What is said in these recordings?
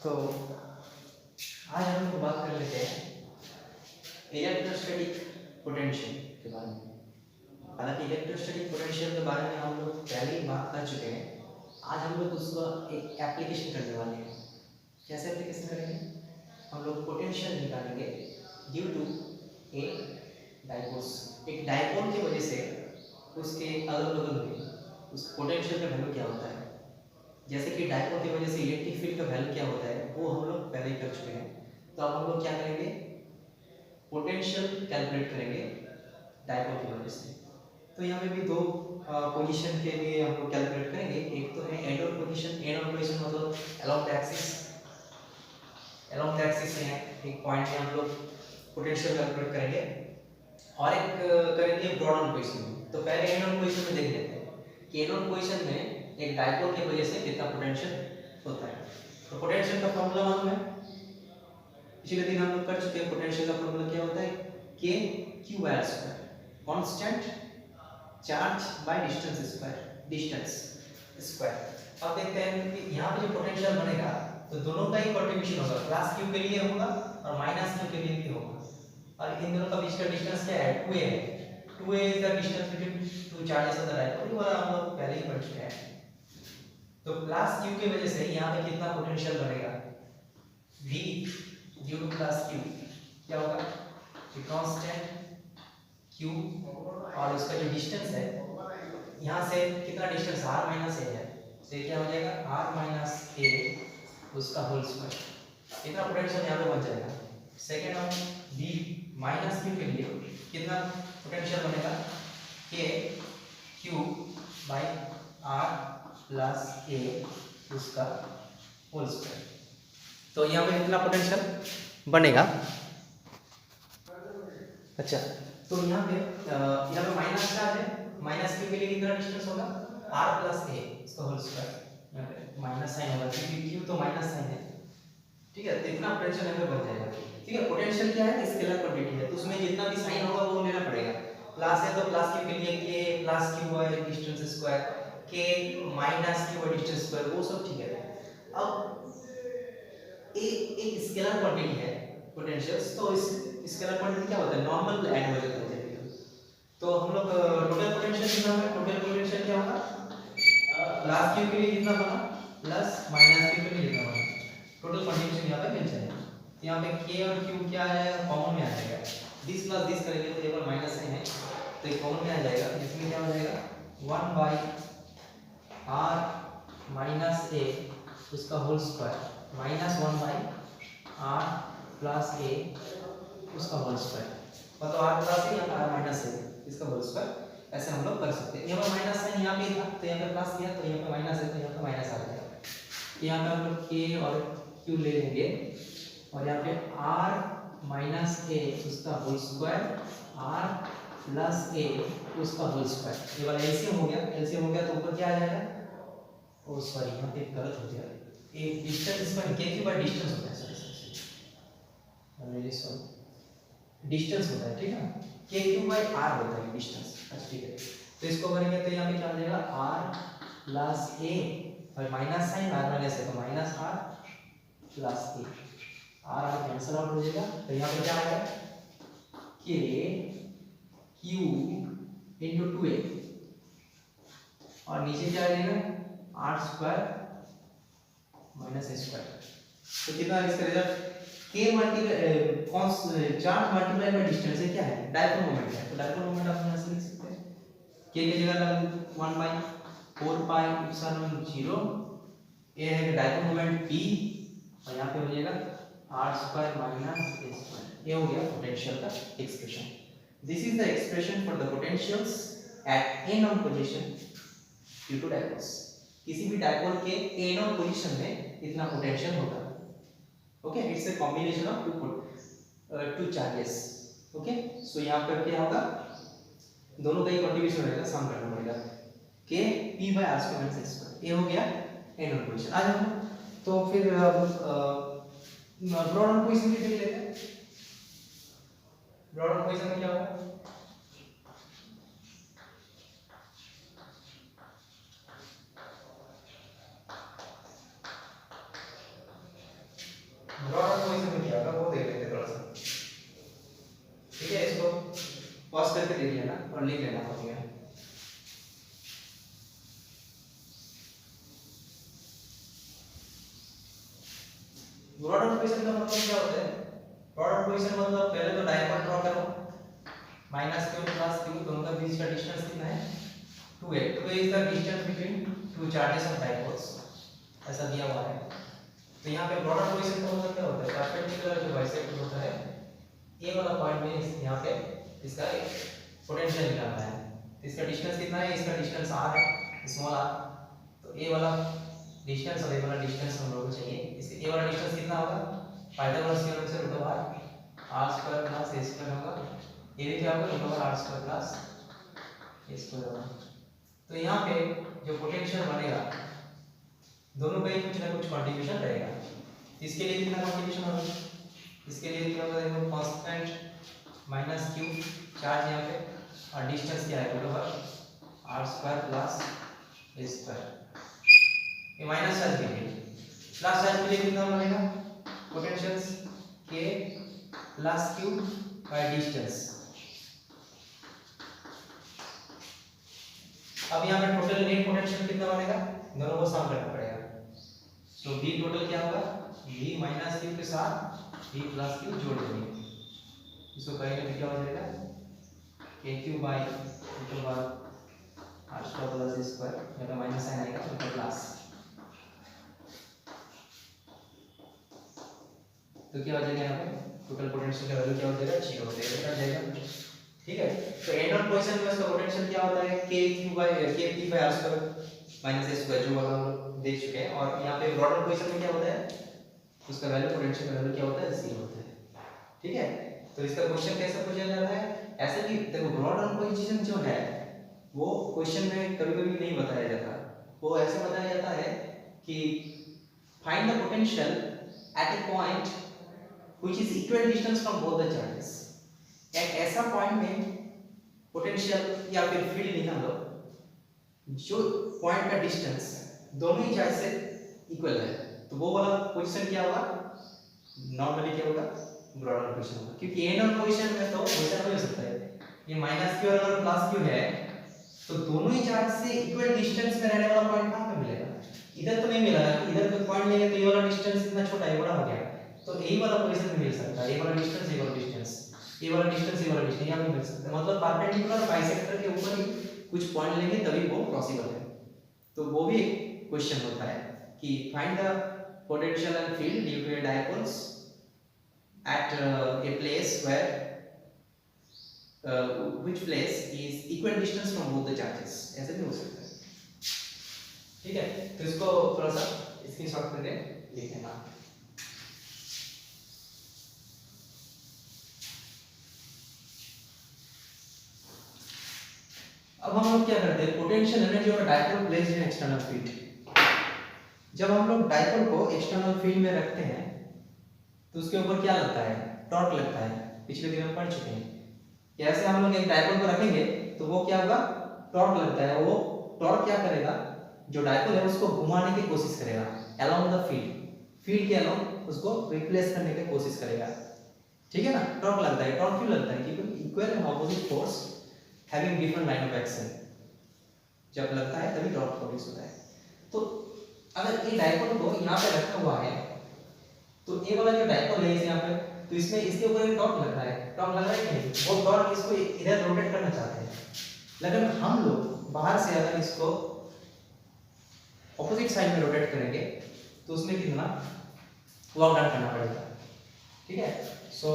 तो आज हम लोग बात कर लेते हैं इलेक्ट्रोस्टैटिक पोटेंशियल के बारे में। हालांकि इलेक्ट्रोस्टैटिक पोटेंशियल के बारे में हम लोग पहले ही बात कर चुके हैं। आज हम लोग उसका एक एप्लीकेशन करने वाले हैं। कैसे एप्लीकेशन करेंगे? हम लोग पोटेंशियल निकालेंगे ड्यू टू ए डाइपोल्स। एक डाइपोल की वजह से उसके अगल बगल में उस पोटेंशियल का वैल्यू क्या होता है। जैसे कि डाइपोल की वजह से इलेक्ट्रिक फील्ड का वैल्यू क्या होता है वो हम लोग पहले ही कर चुके हैं। तो अब हम लोग क्या करेंगे, पोटेंशियल कैलकुलेट करेंगे डाइपोल की वजह से। तो यहाँ पे भी दो पोजीशन के लिए हम लोग कैलकुलेट करेंगे। एक तो है end on position. End on position मतलब along the axis. Along the axis में एक पॉइंट में हम लोग पोटेंशियल कैलकुलेट करेंगे और एक करेंगे ब्रॉड ऑन पोजीशन में। तो पहले एंड ऑन पोजीशन में देख लेते हैं कि एंड ऑन पोजीशन में एक डाइपोल की वजह से कितना पोटेंशियल होता है। तो पोटेंशियल का फॉर्मूला मालूम है, पिछले दिन हम लोग कर चुके हैं। पोटेंशियल का फॉर्मूला क्या होता है? K Q R square, constant charge by distance square. अब देखते हैं कि यहाँ पे जो पोटेंशियल बनेगा तो दोनों का ही कंट्रीब्यूशन होगा। प्लस Q के लिए होगा और माइनस Q के लिए भी होगा। और इन दोनों का बीच का डिस्टेंस क्या है? 2a है। 2a is the distance between two charges of the dipole. ये हम लोग पहले ही पढ़ चुके हैं। तो प्लस Q की वजह से यहाँ पे कितना पोटेंशियल बनेगा? V due two plus Q क्या होगा? कांस्टेंट Q और उसका जो डिस्टेंस है यहाँ से कितना डिस्टेंस r माइनस a है, तो ये क्या हो जाएगा? r माइनस a उसका होल स्क्वायर। इतना पोटेंशियल यहाँ पे बन जाएगा। Second of V minus Q के लिए कितना पोटेंशियल बनेगा? K Q by r plus a उसका होल स्क्वायर। तो यहाँ पे कितना पोटेंशियल बनेगा? अच्छा, तो यहाँ पे माइनस चार्ज है। माइनस Q के लिए कितना डिस्टेंस होगा? r प्लस a इसका होल स्क्वायर। यहाँ पे माइनस साइन होगा क्योंकि Q तो माइनस साइन है। ठीक है, तो इतना पोटेंशियल यहाँ पे बन जाएगा। ठीक है, पोटेंशियल क्या है? स्केलर क्वांटिटी है, तो उसमें जितना भी साइन होगा वो लेना पड़ेगा। प्लस है तो प्लस Q के लिए K प्लस Q है distance square, K minus Q है डिस्टेंस स्क्वायर, वो सब ठीक है। अब एक स्केलर क्वांटिटी है पोटेंशियल्स, तो इस स्केलर क्वांटिटी क्या होता है? नॉर्मल ऐड हो जाता है। तो हम लोग टोटल पोटेंशियल कितना है? टोटल पोटेंशियल क्या होगा? प्लस Q के लिए कितना बना प्लस माइनस Q के लिए कितना बना, टोटल पोटेंशियल यहाँ पे मिल जाएगा। यहाँ पे K और Q क्या आ जाएगा? कॉमन में आ जाएगा। दिस प्लस दिस करेंगे तो ये पर माइनस साइन है तो ये कॉमन में आ जाएगा। इसमें क्या हो जाएगा? 1 बाई r माइनस a उसका whole square minus 1 by r plus a उसका होल स्क्वायर। मतलब r प्लस a या r माइनस a इसका होल स्क्वायर। ऐसे हम लोग कर सकते हैं। यहाँ पर माइनस साइन यहाँ पे था तो यहाँ पे प्लस किया तो यहाँ पे माइनस है तो यहाँ पे माइनस आ जाएगा। यहाँ पे हम लोग k और q ले लेंगे और यहाँ पे r माइनस a उसका whole square r plus a उसका होल स्क्वायर। ये वाला एलसीएम हो गया। एलसीएम हो गया तो ऊपर क्या आ जाएगा? ओ सॉरी, यहाँ पे गलत हो गया। एक डिस्टेंस इसका k की बाय डिस्टेंस होता है। सॉरी सॉरी, डिस्टेंस होता है। ठीक है, k क्यू बाय r होता है डिस्टेंस। अच्छा ठीक है, तो इसको करेंगे तो यहाँ पे क्या आ जाएगा? r प्लस a और माइनस साइन r माइनस है तो minus r plus a, r cancel out हो जाएगा। तो यहाँ पे क्या आएगा? k q into 2a और नीचे क्या आ जाएगा? r square minus a square. तो कितना इसका result? k multiply charge multiply by distance है क्या है? डाइपोल मोमेंट है। तो डाइपोल मोमेंट आप यहाँ से लिख सकते हैं। k की जगह लगा 1 बाई 4 पाई एप्सिलॉन 0। ये है डाइपोल मोमेंट p और यहाँ पे हो जाएगा r square minus a square. ये हो गया पोटेंशियल का expression. This is the expression for the potentials at an on position due to dipoles. किसी भी डाइपोल के एन ऑन पोजीशन में इतना पोटेंशियल होगा। Okay, it's a combination of two charges. Okay, so यहाँ पर क्या होगा? दोनों का ही कंट्रीब्यूशन रहेगा, सम करना पड़ेगा। K P by R square minus S square। ये हो गया एन ऑन पोजीशन। आज हम तो फिर ब्रॉड ऑन पोजीशन भी देख लेते हैं। ब्रॉड ऑन पोजीशन में क्या होगा? और लिख लेना कॉपी में। प्रोडक्ट पोजीशन का मतलब क्या होता है? प्रोडक्ट पोजीशन मतलब पहले तो डायपोल ड्रॉ करो, माइनस क्यू प्लस क्यू दोनों का बीच का डिस्टेंस कितना है? 2a। 2a is the distance between two charges of dipoles, ऐसा दिया हुआ है। तो यहाँ पे प्रोडक्ट पोजीशन का मतलब क्या होता है? परपेंडिकुलर जो बाइसेक्टर होता है ए वाला पॉइंट में यहाँ पे इसका एक पोटेंशियल निकालना है। तो इसका डिस्टेंस कितना है? इसका डिस्टेंस r है, स्मॉल r। तो a वाला डिस्टेंस और a वाला डिस्टेंस हम लोगों को चाहिए। इसके a वाला डिस्टेंस कितना होगा? पाइथागोरस थ्योरम से root over r square plus a square होगा। ये भी क्या होगा? Root over r square plus a square होगा। तो यहाँ पे जो पोटेंशियल बनेगा दोनों का ही कुछ ना कुछ कंट्रीब्यूशन रहेगा। इसके लिए कितना कंट्रीब्यूशन होगा? इसके लिए क्या होगा? देखो कांस्टेंट माइनस q चार्ज यहाँ पे और डिस्टेंस क्या है? Root over r square plus a square. ये माइनस चार्ज के लिए, प्लस चार्ज के लिए कितना बनेगा? Potentials k plus q by distance. अब यहाँ पे टोटल नेट पोटेंशियल कितना बनेगा? दोनों को सम करना पड़ेगा। तो v टोटल क्या होगा? v माइनस q के साथ v प्लस q जोड़ देंगे, इसको करेंगे तो क्या हो जाएगा? kq by root over r square plus a square, यहाँ पे माइनस साइन आएगा तो प्लस। तो क्या हो जाएगा? यहाँ पे टोटल पोटेंशियल का वैल्यू क्या हो जाएगा? 0 हो जाएगा। ठीक है, तो एंड ऑन पोजीशन में उसका पोटेंशियल क्या होता है? kq by kp by r square minus a square, जो हम लोग देख चुके हैं। और यहाँ पे ब्रॉडर पोजीशन में क्या होता है? उसका वैल्यू, पोटेंशियल का वैल्यू क्या होता है? 0 होता है। ठीक है, तो इसका क्वेश्चन कैसे पूछा जाता है? ऐसे कि देखो ब्रॉडर पोजीशन जो है वो क्वेश्चन में कभी-कभी नहीं बताया जाता। वो ऐसे बताया जाता है कि find the potential at a point which is equal distance from both the charges. एक ऐसा पॉइंट में पोटेंशियल या फिर फील्ड निकालो जो पॉइंट का डिस्टेंस दोनों ही चार्ज से इक्वल है। तो वो वाला पोजीशन क्या होगा? नॉर्मली क्या होगा? ब्रॉडर पोजीशन होगा, क्योंकि एंड ऑन पोजीशन में तो पोजीशन नहीं हो सकता है। ये माइनस क्यू और प्लस क्यू है तो दोनों ही चार्ज से इक्वल डिस्टेंस में रहने वाला पॉइंट कहां पे मिलेगा? इधर तो नहीं मिला है, इधर कोई पॉइंट लेंगे तो ये वाला डिस्टेंस इतना छोटा है, बड़ा हो गया, तो यही वाला पोजीशन में मिल सकता है। ये वाला डिस्टेंस, ये वाला डिस्टेंस, ये वाला डिस्टेंस, ये वाला डिस्टेंस यहां पे मिल सकता है। मतलब परपेंडिकुलर बाइसेक्टर के ऊपर ही कुछ पॉइंट लेंगे तभी वो पॉसिबल है। तो वो भी एक क्वेश्चन होता है कि find the potential and field due to dipoles at a place where which place is equal distance from both the charges, ऐसे भी हो सकता है। ठीक है, तो इसको थोड़ा सा स्क्रीनशॉट करके लिख लेना। अब हम लोग क्या करते हैं? पोटेंशियल एनर्जी और dipole place in external field. जब हम लोग डायपोल को एक्सटर्नल फील्ड में रखते हैं तो उसके ऊपर क्या लगता है? टॉर्क लगता है। पिछले दिन हम पढ़ चुके हैं। कैसे हम लोग एक डायपोल को रखेंगे तो वो क्या होगा? टॉर्क लगता है। वो टॉर्क क्या करेगा? जो डायपोल है उसको घुमाने की कोशिश करेगा अलोंग द फील्ड के अलोंग उसको रिप्लेस करने की कोशिश करेगा। ठीक है ना? टॉर्क लगता है। टॉर्क क्यों लगता है? क्योंकि equal and opposite force having different line of action जब लगता है तभी टॉर्क प्रोड्यूस होता है। तो अगर ये डायपोल को यहाँ पे रखा हुआ है तो ये वाला जो डायपोल है इस यहाँ पे, तो इसमें इसके ऊपर एक टॉर्क लग रहा है। टॉर्क लग रहा है कि नहीं? वो टॉर्क इसको इधर रोटेट करना चाहते हैं, लेकिन हम लोग बाहर से अगर इसको ऑपोजिट साइड में रोटेट करेंगे तो उसमें कितना वर्क डन करना पड़ेगा। ठीक है, सो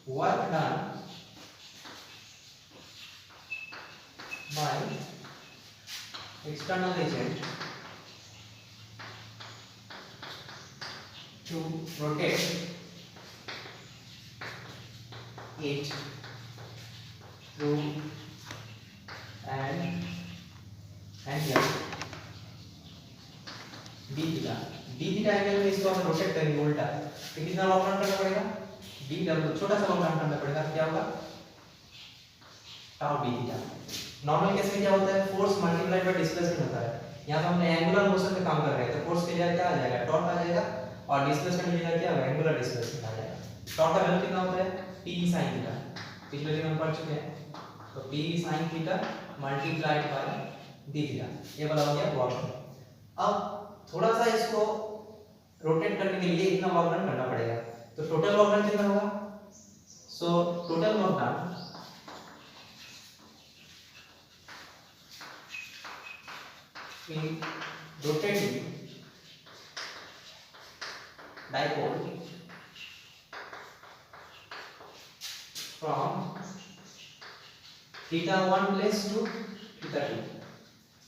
work done by external agent to rotate it through and here d theta angle में इसको हम रोटेट करेंगे उल्टा, तो कितना लॉन्ग रन करना पड़ेगा? d डब्ल्यू, छोटा सा लॉन्ग रन करना पड़ेगा। क्या होगा? Tau d theta. Normal case में क्या होता है? फोर्स मल्टीप्लाइड बाय डिस्प्लेसमेंट होता है। यहां पे हमने एंगुलर मोशन पे काम कर रहे हैं तो फोर्स के लिए क्या आ जाएगा? टॉर्क आ जाएगा और डिस्प्लेसमेंट मिलेगा क्या? एंगुलर डिस्प्लेसमेंट आ जाएगा। टॉर्क का वैल्यू कितना होता है? t sin theta. पिछले दिन हम पढ़ चुके हैं। तो p sin theta multiplied by d theta, ये वाला हो गया वर्क डन। अब थोड़ा सा इसको रोटेट करने के लिए इतना वर्क डन करना पड़ेगा, तो टोटल वर्क डन कितना होगा? So total work done in rotating dipole from theta 1 plus two theta 2,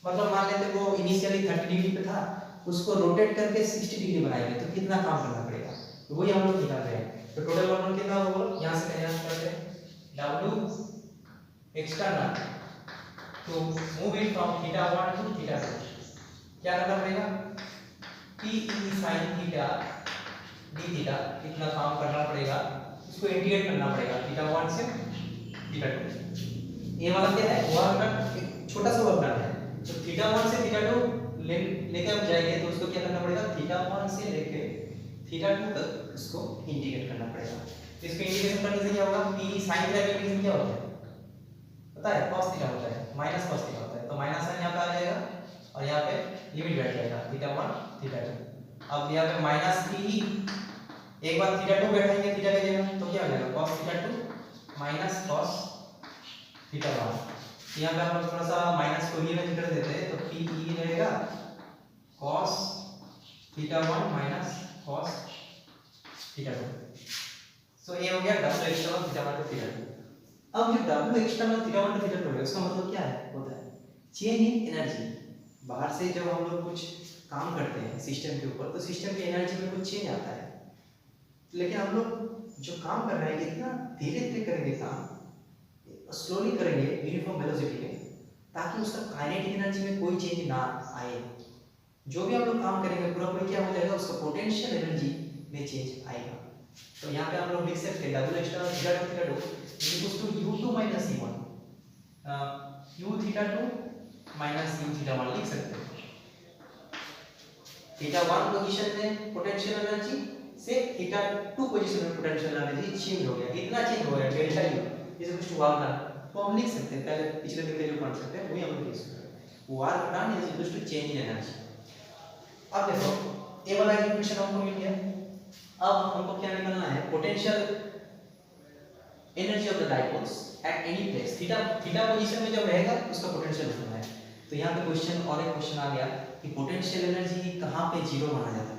मतलब मान लेते वो इनिशियली 30 डिग्री पे था, उसको रोटेट करके 60 डिग्री बनाएंगे तो कितना काम करना पड़ेगा, तो वही हम लोग निकाल रहे हैं। तो टोटल वर्क डन कितना होगा, यहाँ से यहाँ करते हैं W external to move it from theta 1 to theta 2, क्या करना पड़ेगा? p e sin theta d theta कितना काम करना पड़ेगा, इसको इंटीग्रेट करना पड़ेगा थीटा 1 से थीटा 2। ये वाला क्या है, वर्क डन एक छोटा सा वर्क डन है, तो थीटा 1 से थीटा 2 लेकर हम जाएंगे तो उसको क्या करना पड़ेगा, थीटा 1 से लेके थीटा 2 तक उसको इंटीग्रेट करना पड़ेगा। इसको इंटीग्रेशन करने से क्या होगा, p sin थीटा का इंटीग्रेशन क्या होता है पता है, cos थीटा होता है, माइनस cos थीटा होता है, तो माइनस साइन यहाँ पे आ जाएगा और यहाँ पे लिमिट बैठ जाएगा थीटा 1 थीटा 2। अब यहाँ पे माइनस p, एक बार थीटा 2 बैठाएंगे थीटा की जगह तो क्या हो जाएगा, cos theta 2 minus cos theta 1। यहाँ पे हम लोग थोड़ा सा माइनस को ये में कर देते हैं तो p e रहेगा cos theta 1 minus cos theta 2। सो ये हो गया डबल एक्सटर्नल थीटा 1 थीटा 2। अब जो डबल एक्सटर्नल थीटा 1 थीटा 2 है उसका मतलब क्या है, होता है चेंज इन एनर्जी। बाहर से जब हम लोग कुछ काम करते हैं सिस्टम के ऊपर तो सिस्टम की एनर्जी में कुछ चेंज आता है, लेकिन हम लोग जो काम कर रहे हैं इतना धीरे धीरे करेंगे, काम स्लोली करेंगे यूनिफॉर्म वेलोसिटी में, ताकि उसका काइनेटिक एनर्जी में कोई चेंज ना आए। जो भी हम लोग काम करेंगे पूरा पूरी क्या हो जाएगा, उसका पोटेंशियल एनर्जी में चेंज आएगा। तो यहाँ पे हम लोग लिख सकते हैं double external theta 1 theta 2 equals to u2 minus u1, u theta 2 minus u theta 1 लिख सकते हैं। थीटा 1 पोजीशन में पोटेंशियल एनर्जी से थीटा 2 पोजीशन में पोटेंशियल एनर्जी चेंज हो गया, कितना चेंज हो गया, delta u is equal to work done. तो हम लिख सकते हैं पहले पिछले दिन के जो कॉन्सेप्ट है वही हम लोग लिख सकते हैं, work done is equal to change in energy. अब देखो ये वाला इक्वेशन हमको मिल गया, अब हमको क्या निकालना है, potential energy of the dipoles at any place. Theta position में जब रहेगा उसका पोटेंशियल होता है। तो यहाँ पे क्वेश्चन और एक क्वेश्चन आ गया कि पोटेंशियल एनर्जी कहाँ पे जीरो माना जाता है।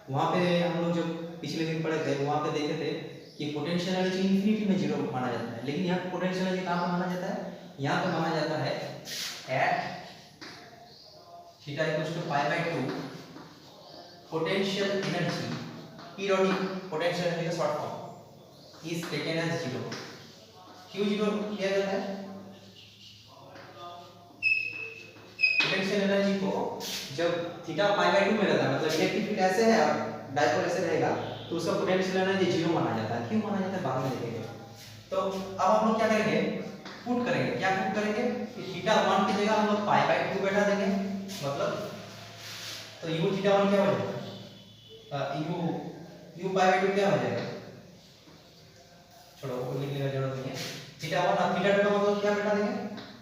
वहाँ पे हम लोग जो पिछले दिन पढ़े थे वहाँ पे देखे थे कि पोटेंशियल एनर्जी इन्फिनिटी में जीरो माना जाता है, लेकिन यहाँ पोटेंशियल एनर्जी कहाँ पे माना जाता है, यहाँ पे माना जाता है at theta equals to pi by 2 potential energy, periodic potential energy का short form is taken as 0। क्यों 0 लिया जाता है, पोटेंशियल एनर्जी को जब थीटा पाई बाय 2 में रहता है, मतलब इलेक्ट्रिक फील्ड ऐसे है और डाइपोल ऐसे रहेगा तो उसका पोटेंशियल एनर्जी 0 माना जाता है। क्यों माना जाता है बाद में देखेंगे। तो अब हम लोग क्या करेंगे, पुट करेंगे, क्या पुट करेंगे कि थीटा 1 की जगह हम लोग पाई बाय 2 बैठा देंगे, मतलब तो u थीटा 1 क्या हो जाएगा, u पाई बाय 2 क्या हो जाएगा, छोड़ो वो लिखने की जरूरत नहीं है। थीटा 1 और थीटा 2 का मतलब क्या बैठा देंगे,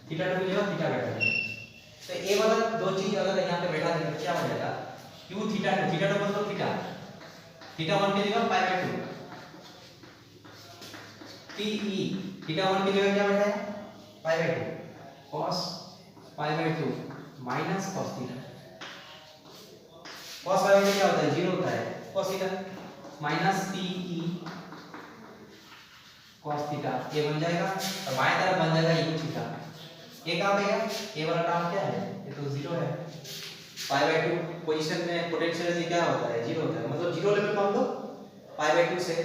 थीटा 2 की जगह थीटा बैठा देंगे। तो ये वाला दो चीज अगर यहाँ पे बैठा देंगे तो क्या हो जाएगा, u थीटा 2, थीटा 2 मतलब थीटा, थीटा 1 की जगह पाई बाय 2, p e थीटा 1 की जगह क्या बैठा है पाई by 2 cos pi by 2 minus cos theta. cos pi by 2 क्या होता है, 0 होता है, cos theta minus p e cos theta, ये बन जाएगा और बाएं तरफ बन जाएगा u थीटा। ये कहां पे है, ये वाला टर्म क्या है, ये तो 0 है। पाई बाय 2 पोजीशन में पोटेंशियल एनर्जी क्या होता है, 0 होता है, मतलब 0 लेवल को हम लोग पाई बाय 2 से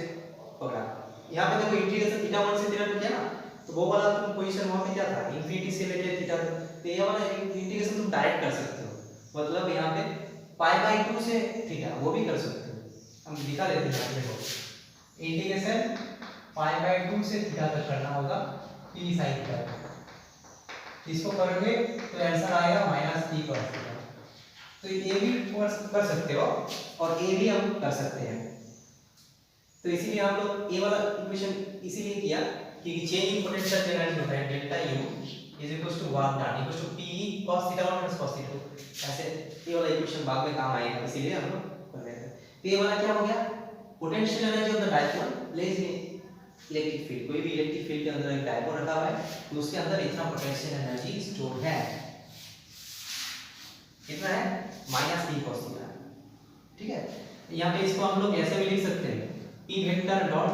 पकड़ा। यहां पे देखो इंटीग्रेशन थीटा 1 से थीटा 2 किया ना, तो वो वाला तुम पोजीशन वहां पे क्या था, इंफिनिटी से लेके थीटा, तो ये वाला इंटीग्रेशन तुम डायरेक्ट कर सकते हो, मतलब यहां पे पाई बाय 2 से थीटा वो भी कर सकते हो। हम दिखा देते हैं, देखो इंटीग्रेशन पाई बाय 2 से थीटा तक करना होगा p sin थीटा, इसको करोगे तो आंसर आएगा माइनस p cos थीटा। तो ये भी कर सकते हो और ये भी हम कर सकते हैं। तो इसीलिए हम लोग ये वाला इक्वेशन इसीलिए किया कि चेंज इन पोटेंशियल एनर्जी होता है delta U is equal to work done equal to P cos theta 1 minus cos theta 2। ऐसे ये वाला इक्वेशन बाद में काम आएगा, इसीलिए हम लोग कर रहे हैं। तो ये वाला क्या हो गया, potential energy of the dipole place in electric field. कोई भी इलेक्ट्रिक फील्ड के अंदर एक डायपोल रखा हुआ है तो उसके अंदर इतना पोटेंशियल एनर्जी स्टोर है, कितना है -p cos थीटा। ठीक है, यहाँ पे इसको हम लोग ऐसे भी लिख सकते हैं p vector dot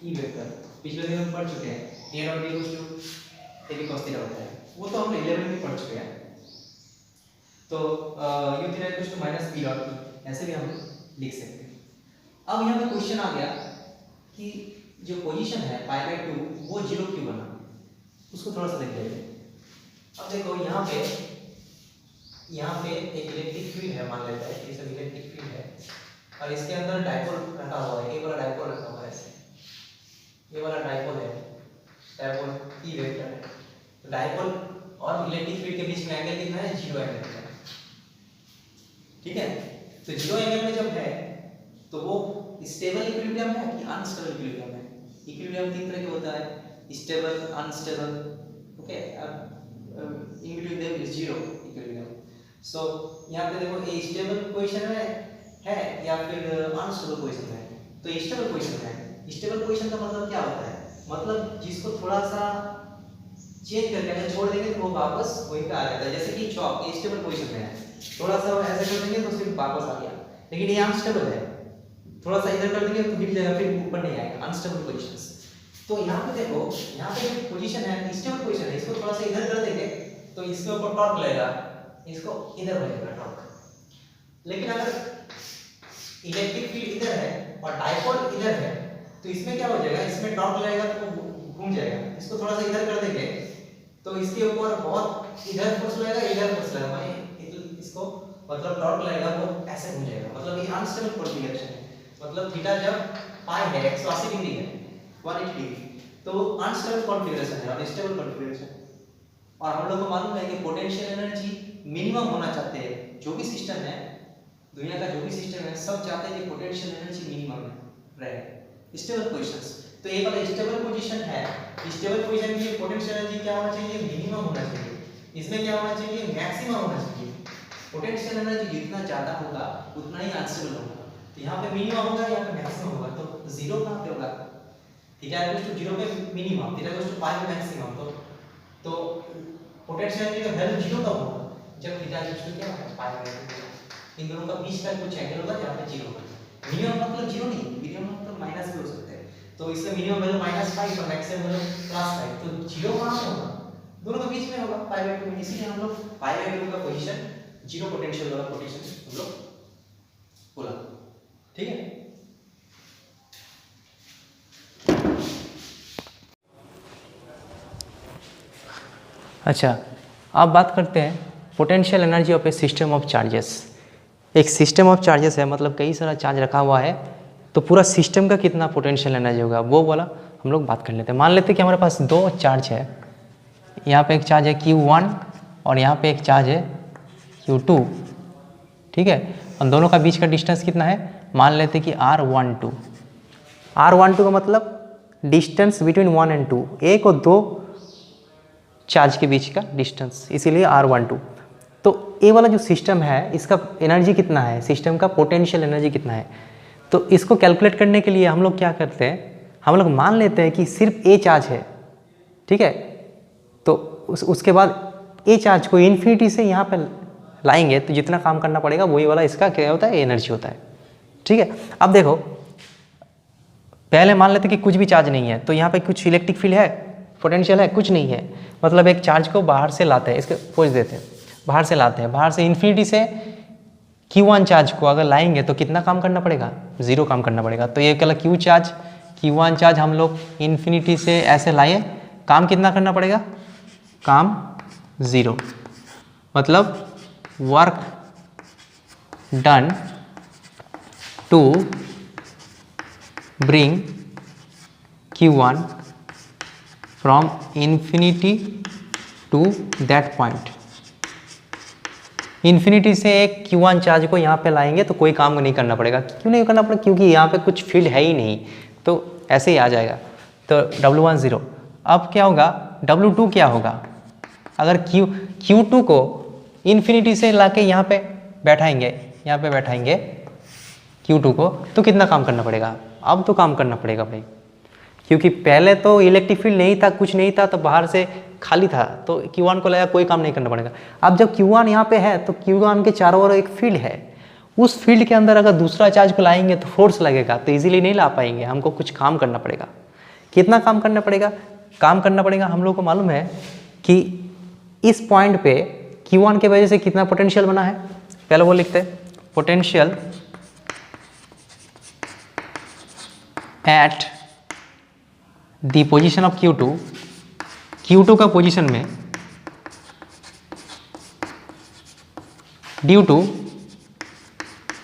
e vector, पिछले दिन हम पढ़ चुके हैं a dot b equal to a cos theta होता है, वो तो हम 11 में पढ़ चुके हैं। तो u theta equal to -p dot e ऐसे भी हम लिख सकते हैं। अब यहाँ पे क्वेश्चन आ गया कि जो पोजीशन है π/2 वो 0 क्यों बना, उसको थोड़ा सा देख लेते हैं। अब देखो यहाँ पे एक इलेक्ट्रिक फील्ड है, मान लेते हैं ये सब इलेक्ट्रिक फील्ड है और इसके अंदर डायपोल रखा हुआ है, ये वाला डायपोल रखा हुआ है ऐसे, ये वाला डायपोल है, डायपोल p वेक्टर है। तो डायपोल और इलेक्ट्रिक फील्ड के बीच में एंगल कितना है, 0 एंगल है। ठीक है, तो 0 एंगल में जब है तो वो स्टेबल इक्विलिब्रियम है कि अनस्टेबल इक्विलिब्रियम है। इक्विलिब्रियम तीन तरह के होता है, स्टेबल, अनस्टेबल। ओके, अब in between them is 0 equilibrium. So यहाँ पे देखो ये स्टेबल पोजीशन में है या फिर अनस्टेबल पोजीशन में है। तो स्टेबल पोजीशन में है। स्टेबल पोजीशन का मतलब क्या होता है, मतलब जिसको थोड़ा सा चेंज करके अगर छोड़ देंगे तो वो वापस वहीं पे आ जाता है। जैसे कि चॉक ये स्टेबल पोजीशन में है, थोड़ा सा ऐसे कर देंगे तो सिर्फ वापस आ गया, लेकिन ये अनस्टेबल है, थोड़ा सा इधर कर देंगे तो गिर जाएगा, फिर ऊपर नहीं आएगा, अनस्टेबल पोजीशंस। तो यहाँ पे देखो, यहाँ पे जो पोजीशन है स्टेबल पोजीशन है, इसको थोड़ा सा इधर कर देंगे तो इसके ऊपर टॉर्क लगेगा, इसको इधर लगेगा टॉर्क। लेकिन अगर इलेक्ट्रिक फील्ड इधर है और डायपोल इधर है तो इसमें क्या हो जाएगा, इसमें टॉर्क लगेगा तो घूम जाएगा। इसको थोड़ा सा इधर कर देंगे तो इसके ऊपर बहुत इधर फोर्स लगेगा, इधर फोर्स लगेगा, माने इसको मतलब टॉर्क लगेगा वो ऐसे घूम जाएगा। मतलब ये अनस्टेबल कॉन्फिगरेशन है, मतलब थीटा जब पाई है 180 डिग्री है 180 डिग्री, तो अनस्टेबल कॉन्फिगरेशन है, अनस्टेबल कॉन्फिगरेशन। और हम लोग को मालूम है कि पोटेंशियल एनर्जी मिनिमम होना चाहते हैं, जो भी सिस्टम है दुनिया का, जो भी सिस्टम है सब चाहते हैं कि पोटेंशियल एनर्जी मिनिमम रहे, स्टेबल पोजीशंस। तो ये वाला स्टेबल पोजीशन है, स्टेबल पोजीशन के लिए पोटेंशियल एनर्जी क्या होना चाहिए, मिनिमम होना चाहिए। इसमें क्या होना चाहिए, मैक्सिमम होना चाहिए। पोटेंशियल एनर्जी जितना ज्यादा होगा उतना ही अनस्टेबल होगा। तो यहाँ पे मिनिमम होगा, यहाँ पे मैक्सिमम होगा। तो 0 कहाँ पे होगा, थीटा इक्वल टू 0 पे मिनिमम, थीटा इक्वल टू पाई पे मैक्सिमम। तो पोटेंशियल एनर्जी का वैल्यू 0 कब होगा, जब थीटा इक्वल टू क्या होगा, पाई पे। इन दोनों का बीच का कुछ एंगल होगा जहाँ पे 0 होगा। मिनिमम मतलब 0 नहीं, मिनिमम मतलब माइनस भी हो सकता है। तो इसमें मिनिमम वैल्यू -5 और मैक्सिमम वैल्यू +5, तो 0 कहाँ पे होगा, दोनों के बीच में होगा π/2 में। इसीलिए हम लोग π/2 का पोजीशन 0 पोटेंशियल वाला पोजीशन हम लोग बोला। ठीक है, अच्छा अब बात करते हैं potential energy of A system of charges. एक सिस्टम ऑफ चार्जेस है, मतलब कई सारा चार्ज रखा हुआ है, तो पूरा सिस्टम का कितना पोटेंशियल एनर्जी होगा वो वाला हम लोग बात कर लेते हैं। मान लेते हैं कि हमारे पास 2 चार्ज है, यहाँ पे एक चार्ज है Q1 और यहाँ पे एक चार्ज है Q2। ठीक है, और दोनों का बीच का डिस्टेंस कितना है, मान लेते हैं कि R12। R12 का मतलब डिस्टेंस बिटवीन 1 और 2, 1 और 2 चार्ज के बीच का डिस्टेंस, इसीलिए R12। तो ये वाला जो सिस्टम है इसका एनर्जी कितना है, सिस्टम का पोटेंशियल एनर्जी कितना है, तो इसको कैलकुलेट करने के लिए हम लोग क्या करते हैं, हम लोग मान लेते हैं कि सिर्फ ए चार्ज है। ठीक है, तो उसके बाद ए चार्ज को इन्फिनिटी से यहाँ पे लाएंगे तो जितना काम करना पड़ेगा वही वाला इसका क्या होता है, एनर्जी होता है। ठीक है, अब देखो पहले मान लेते हैं कि कुछ भी चार्ज नहीं है, तो यहाँ पे कुछ इलेक्ट्रिक फील्ड है, पोटेंशियल है, कुछ नहीं है। मतलब एक चार्ज को बाहर से लाते हैं, इसके पोज देते हैं, बाहर से लाते हैं, बाहर से इन्फिनिटी से Q1 चार्ज को अगर लाएंगे तो कितना काम करना पड़ेगा, 0 काम करना पड़ेगा। तो ये कहला Q1 चार्ज हम लोग इन्फिनिटी से ऐसे लाए, काम कितना करना पड़ेगा, काम 0, मतलब work done to bring Q1 from infinity to that point. Infinity से एक Q1 चार्ज को यहाँ पे लाएंगे तो कोई काम नहीं करना पड़ेगा। क्यों नहीं करना पड़ेगा, क्योंकि यहाँ पे कुछ फील्ड है ही नहीं, तो ऐसे ही आ जाएगा। तो W10 अब क्या होगा, W2 क्या होगा, अगर Q2 को इन्फिनिटी से लाके यहाँ पे बैठाएंगे Q2 को, तो कितना काम करना पड़ेगा, अब तो काम करना पड़ेगा भाई, क्योंकि पहले तो इलेक्ट्रिक फील्ड नहीं था, कुछ नहीं था, तो बाहर से खाली था, तो Q1 को लगा कोई काम नहीं करना पड़ेगा। अब जब Q1 यहाँ पे है तो Q1 के चारों ओर एक फील्ड है, उस फील्ड के अंदर अगर दूसरा चार्ज को लाएंगे तो फोर्स लगेगा, तो इजीली नहीं ला पाएंगे, हमको कुछ काम करना पड़ेगा। कितना काम करना पड़ेगा, हम लोग को मालूम है कि इस पॉइंट पे Q1 के वजह से कितना पोटेंशियल बना है, पहले वो लिखते हैं, potential at the position of Q2 का पोजीशन में ड्यू टू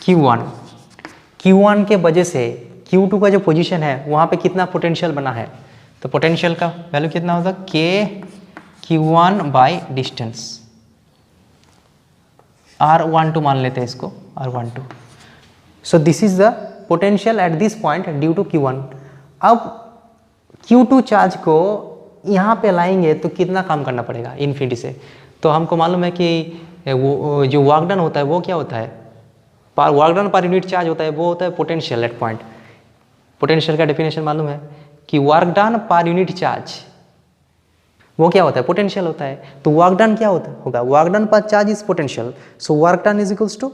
Q1 के वजह से Q2 का जो पोजीशन है वहाँ पे कितना पोटेंशियल बना है, तो पोटेंशियल का वैल्यू कितना होगा, Q1 बाई डिस्टेंस, R12 मान लेते हैं इसको, R12। So this is the potential at this point due to Q1। अब Q2 चार्ज को यहाँ पे लाएंगे तो कितना काम करना पड़ेगा इन्फिनिटी से, तो हमको मालूम है कि वो जो वर्क डन होता है वो क्या होता है, work done per unit charge होता है, वो होता है पोटेंशियल एट पॉइंट। पोटेंशियल का डेफिनेशन मालूम है कि work done per unit charge वो क्या होता है, पोटेंशियल होता है। तो वर्क डन क्या होगा, work done per charge is potential, so work done is equals to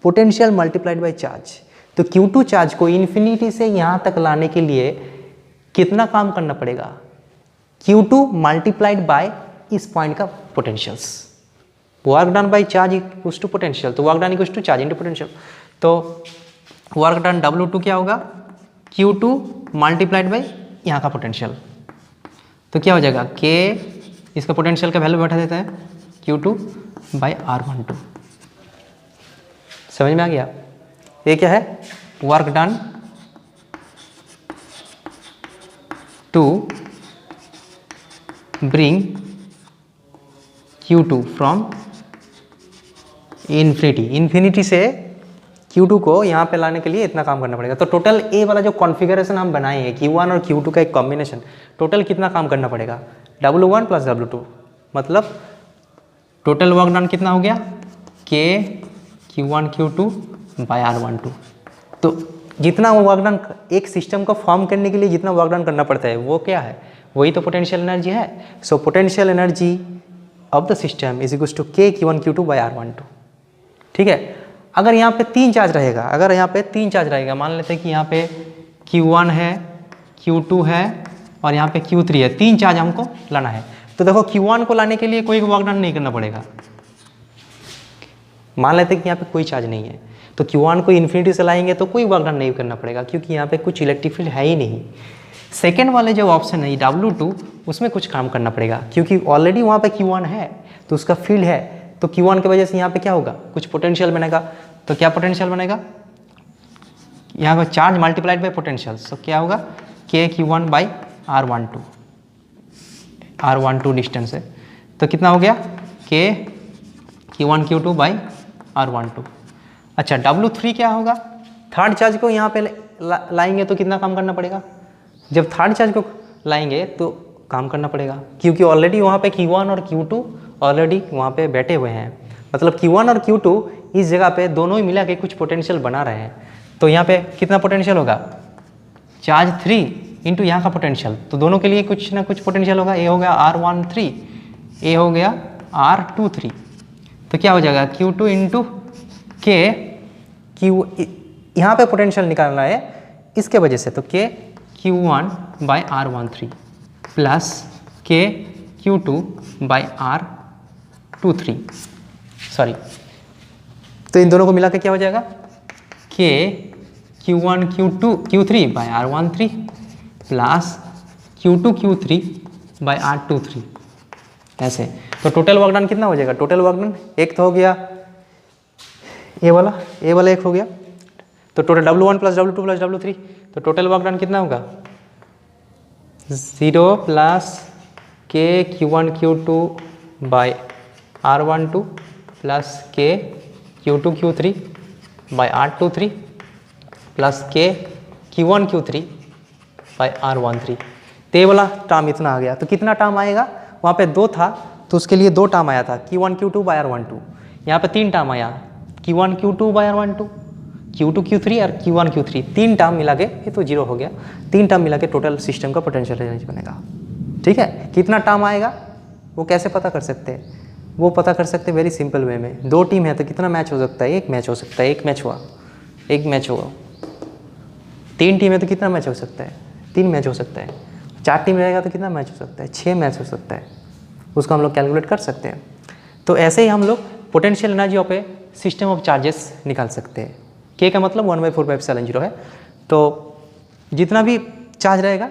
potential multiplied by charge. तो Q2 चार्ज को इन्फिनिटी से यहाँ तक लाने के लिए कितना काम करना पड़ेगा, Q2 मल्टीप्लाइड बाय इस पॉइंट का potentials, work done by charge equals to potential, तो work done equals to charge into potential. तो वर्क डन W2 क्या होगा, Q2 मल्टीप्लाइड बाय यहाँ का पोटेंशियल, तो क्या हो जाएगा, K इसका पोटेंशियल का वैल्यू बैठा देता है Q2 बाई R12। समझ में आ गया, ये क्या है, work done to bring Q2 from infinity से Q2 को यहाँ पे लाने के लिए इतना काम करना पड़ेगा। तो टोटल ए वाला जो कॉन्फ़िगरेशन हम बनाए हैं Q1 और Q2 का एक कॉम्बिनेशन, टोटल कितना काम करना पड़ेगा, W1 प्लस W2, मतलब टोटल वर्क डन कितना हो गया, Q1 Q2 बाय R12। तो जितना वर्क डन एक सिस्टम को फॉर्म करने के लिए जितना वर्क डन करना पड़ता है वो क्या है, वही तो पोटेंशियल एनर्जी है। So potential energy of the system is equals to Q1 Q2 by R12। ठीक है, अगर यहाँ पे तीन चार्ज रहेगा, मान लेते हैं कि यहाँ पे Q1 है, Q2 है और यहाँ पे Q3 है, तीन चार्ज हमको लाना है। तो देखो Q1 को लाने के लिए कोई वर्क डन नहीं करना पड़ेगा, मान लेते हैं कि यहाँ पे कोई चार्ज नहीं है, तो Q1 को इन्फिनिटी से लाएंगे तो कोई वर्क डन नहीं करना पड़ेगा, क्योंकि यहाँ पे कुछ इलेक्ट्रिक फील्ड है ही नहीं। सेकेंड वाले जो ऑप्शन है W2, उसमें कुछ काम करना पड़ेगा, क्योंकि ऑलरेडी वहाँ पे Q1 है तो उसका फील्ड है, तो Q1 की वजह से यहाँ पे क्या होगा, कुछ पोटेंशियल बनेगा। तो क्या पोटेंशियल बनेगा, यहाँ पे चार्ज मल्टीप्लाइड बाय पोटेंशियल, तो क्या होगा, Q1 बाई R12 डिस्टेंस है, तो कितना हो गया, Q1 Q2 बाई R12। अच्छा, W3 क्या होगा, थर्ड चार्ज को यहाँ पे लाएंगे तो कितना काम करना पड़ेगा, जब थर्ड चार्ज को लाएंगे तो काम करना पड़ेगा, क्योंकि ऑलरेडी वहाँ पे Q1 और Q2 ऑलरेडी वहाँ पे बैठे हुए हैं, मतलब Q1 और Q2 इस जगह पे दोनों ही मिला के कुछ पोटेंशियल बना रहे हैं। तो यहाँ पे कितना पोटेंशियल होगा, चार्ज 3 इंटू यहाँ का पोटेंशियल, तो दोनों के लिए कुछ ना कुछ पोटेंशियल होगा, ए हो गया R13, ए हो गया R23, तो क्या हो जाएगा Q2 इंटू K, यहाँ पे पोटेंशियल निकालना है इसके वजह से, तो Q1 by R13 plus Q2 by R23, sorry, तो इन दोनों को मिला के क्या हो जाएगा, Q1 Q3 by R13 plus Q2 Q3 by R23, ऐसे। तो टोटल वर्क डन कितना हो जाएगा, टोटल वर्क डन एक तो हो गया ए वाला एक हो गया, तो total W1 plus W2 plus W3, तो टोटल वर्क डन कितना होगा, 0 plus Q1 Q2 by R12 plus Q2 Q3 by R23 plus Q1 Q3 by R13। तो ये वाला टर्म इतना आ गया, तो कितना टर्म आएगा, वहाँ पे 2 था तो उसके लिए 2 टर्म आया था Q1 Q2 बाय R12, यहाँ पे 3 टर्म आया Q1 Q2 by R12, Q2 Q3 और Q1 Q3, 3 टर्म मिला के, ये तो 0 हो गया, 3 टर्म मिला के टोटल सिस्टम का पोटेंशियल एनर्जी बनेगा। ठीक है, कितना टर्म आएगा वो कैसे पता कर सकते हैं, वो पता कर सकते हैं वेरी सिंपल वे में। 2 टीम है तो कितना मैच हो सकता है, 1 मैच हो सकता है, 1 मैच हुआ, 1 मैच हुआ। 3 टीम है तो कितना मैच हो सकता है, 3 मैच हो सकता है। 4 टीम रहेगा तो कितना मैच हो सकता है, 6 मैच हो सकता है, उसको हम लोग कैलकुलेट कर सकते हैं। तो ऐसे ही हम लोग potential energy of A system of charges निकाल सकते हैं। के का मतलब 1/4πε0 है, तो जितना भी चार्ज रहेगा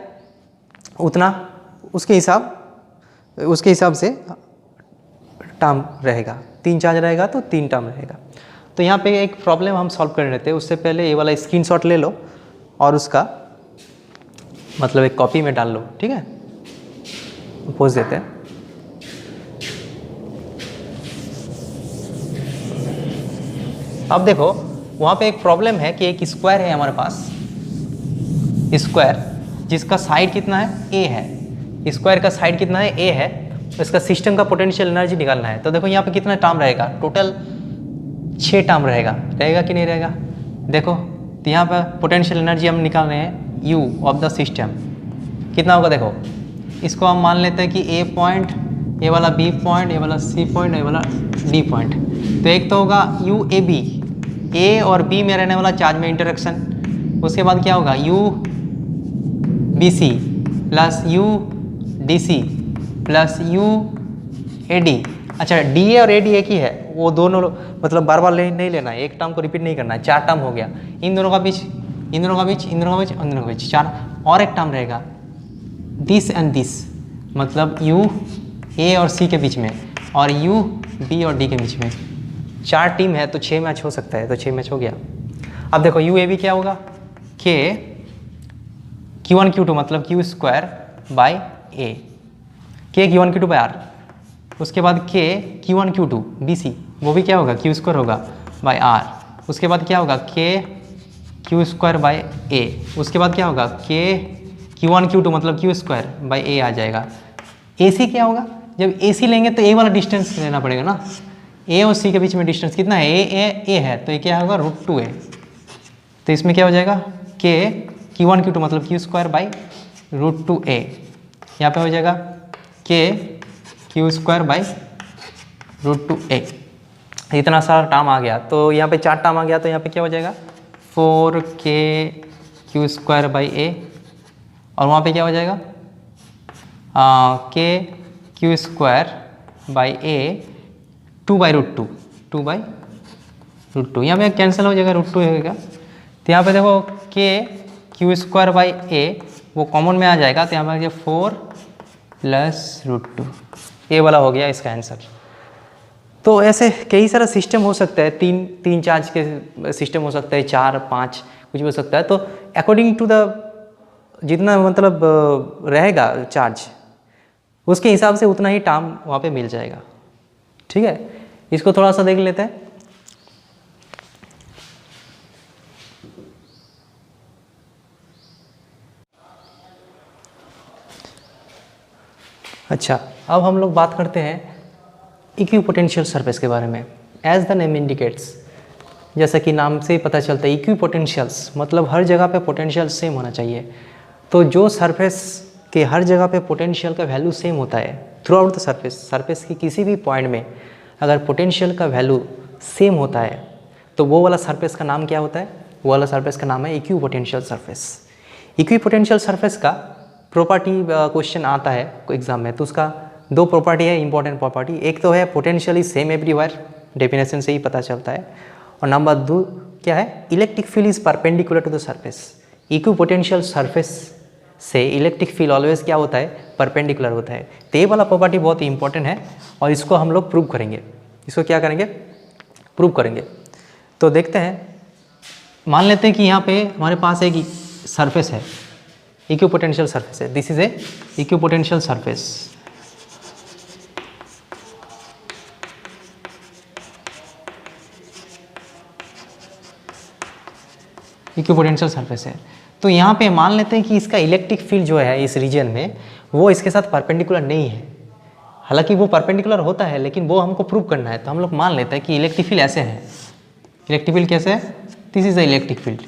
उतना उसके हिसाब से टर्म रहेगा। 3 चार्ज रहेगा तो 3 टर्म रहेगा। तो यहाँ पे एक प्रॉब्लम हम सॉल्व कर रहे थे, उससे पहले ये वाला स्क्रीनशॉट ले लो और उसका मतलब एक कॉपी में डाल लो। ठीक है, पोज देते हैं। अब देखो वहाँ पे एक प्रॉब्लम है कि एक स्क्वायर है हमारे पास, स्क्वायर जिसका साइड कितना है, a है। स्क्वायर का साइड कितना है, a है। तो इसका सिस्टम का पोटेंशियल एनर्जी निकालना है। तो देखो यहाँ पे कितना टर्म रहेगा, टोटल 6 टर्म रहेगा कि नहीं रहेगा। देखो तो यहाँ पर पोटेंशियल एनर्जी हम निकाल रहे हैं u ऑफ द सिस्टम, कितना होगा देखो। इसको हम मान लेते हैं कि a पॉइंट, ये वाला b पॉइंट, ये वाला c पॉइंट, ये वाला d पॉइंट। तो एक तो होगा u a b, a और b में रहने वाला चार्ज में इंटरेक्शन। उसके बाद क्या होगा u b c plus u d c plus u a d। अच्छा d a और a d एक ही है, वो दोनों मतलब बार बार नहीं लेना है, एक टर्म को रिपीट नहीं करना है। 4 टर्म हो गया, इन दोनों का बीच, इन दोनों का बीच, इन दोनों का बीच, इन दोनों का बीच 4। और एक टर्म रहेगा दिस एंड दिस, मतलब u a और c के बीच में और u b और d के बीच में। 4 टीम है तो 6 मैच हो सकता है, तो 6 मैच हो गया। अब देखो u a b क्या होगा, k Q1 Q2 मतलब Q square by a, k Q1 Q2 by r। उसके बाद k Q1 Q2 BC, वो भी क्या होगा, Q स्क्वायर होगा बाय r। उसके बाद क्या होगा, k Q square by a। उसके बाद क्या होगा, k Q1 Q2 मतलब Q स्क्वायर बाय a आ जाएगा। AC क्या होगा, जब AC लेंगे तो a वाला डिस्टेंस लेना पड़ेगा ना, a और c के बीच में डिस्टेंस कितना है, a है, तो ये क्या होगा √2a। तो इसमें क्या हो जाएगा, k Q1 Q2 मतलब Q स्क्वायर बाई √2a। यहाँ पे हो जाएगा k Q square by √2a। इतना सारा टर्म आ गया, तो यहाँ पे 4 टर्म आ गया, तो यहाँ पे क्या हो जाएगा 4k Q square by a। और वहाँ पे क्या हो जाएगा k Q square by a 2/√2, 2/√2। यहाँ पे कैंसिल हो जाएगा, √2 होगा। तो यहाँ पे देखो k Q square by a वो कॉमन में आ जाएगा, तो यहाँ पर 4 + √2, ये वाला हो गया इसका आंसर। तो ऐसे कई सारा सिस्टम हो सकता है, 3 चार्ज के सिस्टम हो सकता है, 4 5 कुछ भी हो सकता है। तो अकॉर्डिंग टू द जितना मतलब रहेगा चार्ज, उसके हिसाब से उतना ही टर्म वहाँ पे मिल जाएगा। ठीक है, इसको थोड़ा सा देख लेते हैं। अच्छा, अब हम लोग बात करते हैं इक्विपोटेंशियल सरफेस के बारे में। एज द नेम इंडिकेट्स, जैसा कि नाम से ही पता चलता है इक्विपोटेंशियल्स मतलब हर जगह पे पोटेंशियल सेम होना चाहिए। तो जो सरफेस के हर जगह पे पोटेंशियल का वैल्यू सेम होता है थ्रू आउट द सरफेस की किसी भी पॉइंट में अगर पोटेंशियल का वैल्यू सेम होता है तो वो वाला सरफेस का नाम क्या होता है, वो वाला सरफेस का नाम है इक्विपोटेंशियल सरफेस। इक्विपोटेंशियल सरफेस का प्रॉपर्टी क्वेश्चन आता है एग्जाम में, तो उसका 2 प्रॉपर्टी है इंपॉर्टेंट प्रॉपर्टी। एक तो है potential is same everywhere, definition से ही पता चलता है। और नंबर 2 क्या है, electric field is perpendicular to the surface. Equipotential surface से इलेक्ट्रिक फील्ड ऑलवेज क्या होता है, परपेंडिकुलर होता है। तो ये वाला प्रॉपर्टी बहुत ही इंपॉर्टेंट है और इसको हम लोग प्रूव करेंगे। इसको क्या करेंगे, प्रूव करेंगे। तो देखते हैं, मान लेते हैं कि यहाँ पे हमारे पास एक सरफेस है, इक्विपोटेंशियल सरफेस है। This is a equipotential surface. Equipotential surface है। तो यहाँ पे मान लेते हैं कि इसका इलेक्ट्रिक फील्ड जो है इस रीजन में वो इसके साथ परपेंडिकुलर नहीं है। हालांकि वो परपेंडिकुलर होता है लेकिन वो हमको प्रूव करना है, तो हम लोग मान लेते हैं कि इलेक्ट्रिक फील्ड ऐसे है। इलेक्ट्रिक फील्ड कैसे है? This is the electric field.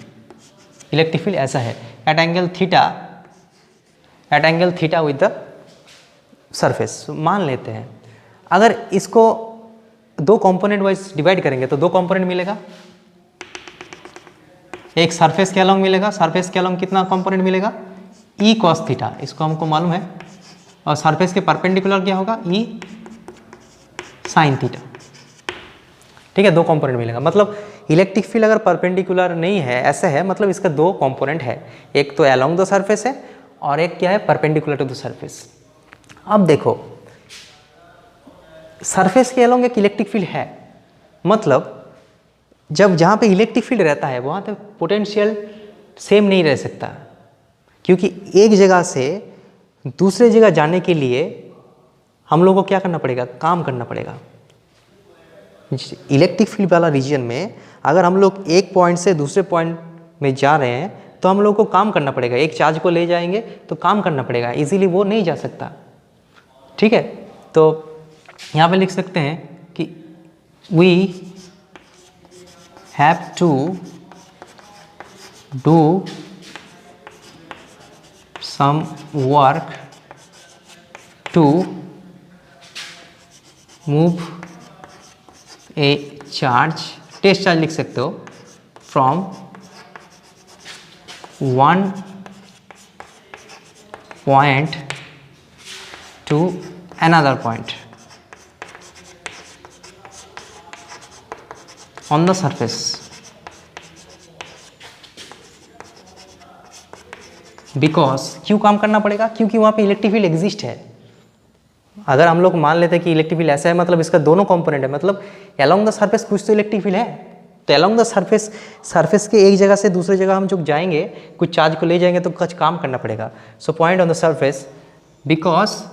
Electric field ऐसा है at angle theta with the surface. मान लेते हैं अगर इसको दो कंपोनेंट वाइज डिवाइड करेंगे तो दो कंपोनेंट मिलेगा, एक सरफेस के अलोंग मिलेगा। सरफेस के अलोंग कितना कंपोनेंट मिलेगा? ई कॉस थीटा, इसको हमको मालूम है। और सरफेस के परपेंडिकुलर क्या होगा? ई साइन थीटा। ठीक है, दो कंपोनेंट मिलेगा। मतलब इलेक्ट्रिक फील्ड अगर परपेंडिकुलर नहीं है, ऐसे है, मतलब इसका दो कंपोनेंट है, एक तो अलोंग द सरफेस है और एक क्या है? Perpendicular to the surface. अब देखो सरफेस के अलोंग एक इलेक्ट्रिक फील्ड है, मतलब जब जहाँ पे इलेक्ट्रिक फील्ड रहता है वहाँ पे पोटेंशियल सेम नहीं रह सकता, क्योंकि एक जगह से दूसरे जगह जाने के लिए हम लोगों को क्या करना पड़ेगा? काम करना पड़ेगा। इलेक्ट्रिक फील्ड वाला रीजन में अगर हम लोग एक पॉइंट से दूसरे पॉइंट में जा रहे हैं तो हम लोग को काम करना पड़ेगा। एक चार्ज को ले जाएंगे तो काम करना पड़ेगा, इजीली वो नहीं जा सकता। ठीक है, तो यहाँ पे लिख सकते हैं कि we have to do some work to move a charge, test charge लिख सकते हो, from one point to another point on the surface because क्यों काम करना पड़ेगा? क्योंकि वहाँ पे इलेक्ट्रिक फील्ड एग्जिस्ट है। अगर हम लोग मान लेते हैं कि इलेक्ट्रिक फील्ड ऐसा है, मतलब इसका दोनों कंपोनेंट है, मतलब अलोंग द सरफेस कुछ तो इलेक्ट्रिक फील्ड है। तो अलोंग द सरफेस के एक जगह से दूसरे जगह हम जो जाएंगे, कुछ चार्ज को ले जाएंगे तो कुछ काम करना पड़ेगा। So point on the surface because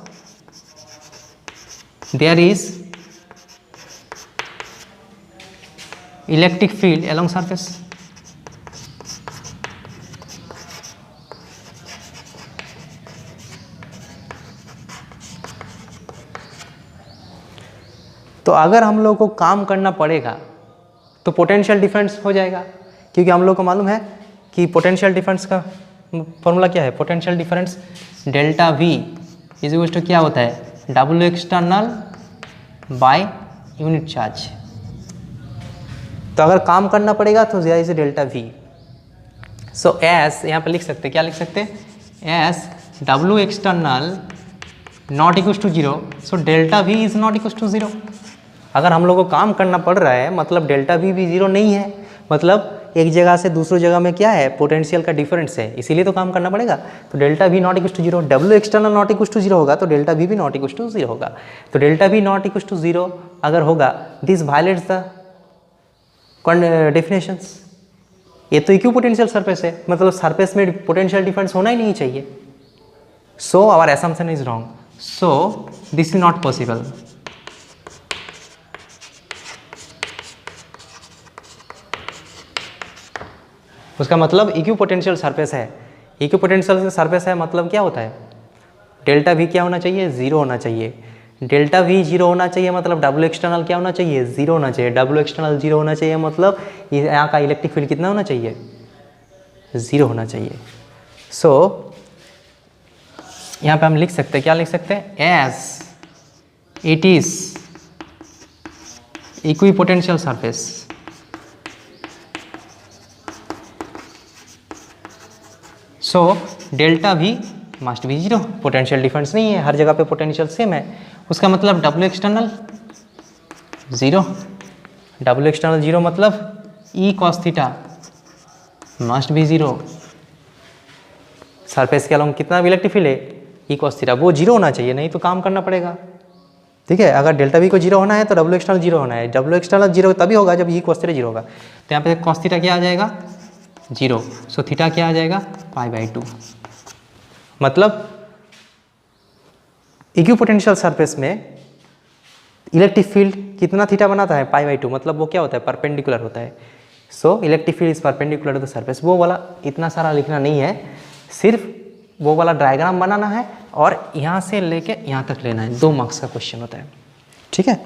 there is electric field along surface। तो अगर हम लोग को काम करना पड़ेगा तो पोटेंशियल डिफरेंस हो जाएगा, क्योंकि हम लोग को मालूम है कि पोटेंशियल डिफरेंस का फॉर्मूला क्या है? Potential difference delta V is equal to क्या होता है? W external by unit charge. तो अगर काम करना पड़ेगा तो ज़्यादा से डेल्टा वी। सो एस यहाँ पे लिख सकते हैं, क्या लिख सकते हैं? As W external not equal to zero, so delta V is not equal to zero. अगर हम लोग को काम करना पड़ रहा है मतलब डेल्टा वी भी जीरो नहीं है, मतलब एक जगह से दूसरी जगह में क्या है? पोटेंशियल का डिफरेंस है, इसीलिए तो काम करना पड़ेगा। तो delta V not equal to zero, W external not equal to zero होगा तो डेल्टा वी भी नॉट इक्वल टू जीरो होगा। तो delta V not equal to zero अगर होगा, दिस वायलेट्स द डेफिनेशंस। ये तो इक्विपोटेंशियल सरफेस है, मतलब सरफेस में पोटेंशियल डिफरेंस होना ही नहीं चाहिए। So our assumption is wrong, so this is not possible. उसका मतलब इक्विपोटेंशियल सरफेस है। इक्विपोटेंशियल सरफेस है मतलब क्या होता है? डेल्टा वी क्या होना चाहिए? जीरो होना चाहिए। डेल्टा वी जीरो होना चाहिए मतलब डब्ल्यू एक्सटर्नल क्या होना चाहिए? जीरो होना चाहिए। डब्ल्यू एक्सटर्नल जीरो होना चाहिए मतलब यहाँ का इलेक्ट्रिक फील्ड कितना होना चाहिए? जीरो होना चाहिए। सो यहाँ पे हम लिख सकते हैं, क्या लिख सकते हैं? As it is equipotential surface so delta V must be zero. Potential difference नहीं है, हर जगह पे पोटेंशियल सेम है। उसका मतलब W external zero, W external zero मतलब E cos theta must be zero. Surface के अलोंग कितना इलेक्ट्रिक फील्ड है? ई कॉस थीटा, वो जीरो होना चाहिए, नहीं तो काम करना पड़ेगा। ठीक है, अगर डेल्टा वी को जीरो होना है तो डब्ल्यू एक्सटर्नल जीरो होना है। डब्ल्यू एक्सटर्नल जीरो तभी होगा जब ई कॉस थीटा जीरो होगा। तो यहाँ पे कॉस थीटा क्या आ जाएगा? जीरो। सो थीटा क्या आ जाएगा? π/2। मतलब इक्विपोटेंशियल सरफेस में इलेक्ट्रिक फील्ड कितना थीटा बनाता है? π/2। मतलब वो क्या होता है? परपेंडिकुलर होता है। So electric field is perpendicular to the surface. वो वाला इतना सारा लिखना नहीं है, सिर्फ वो वाला डायग्राम बनाना है और यहाँ से लेके यहाँ तक लेना है। 2 मार्क्स का क्वेश्चन होता है, ठीक है।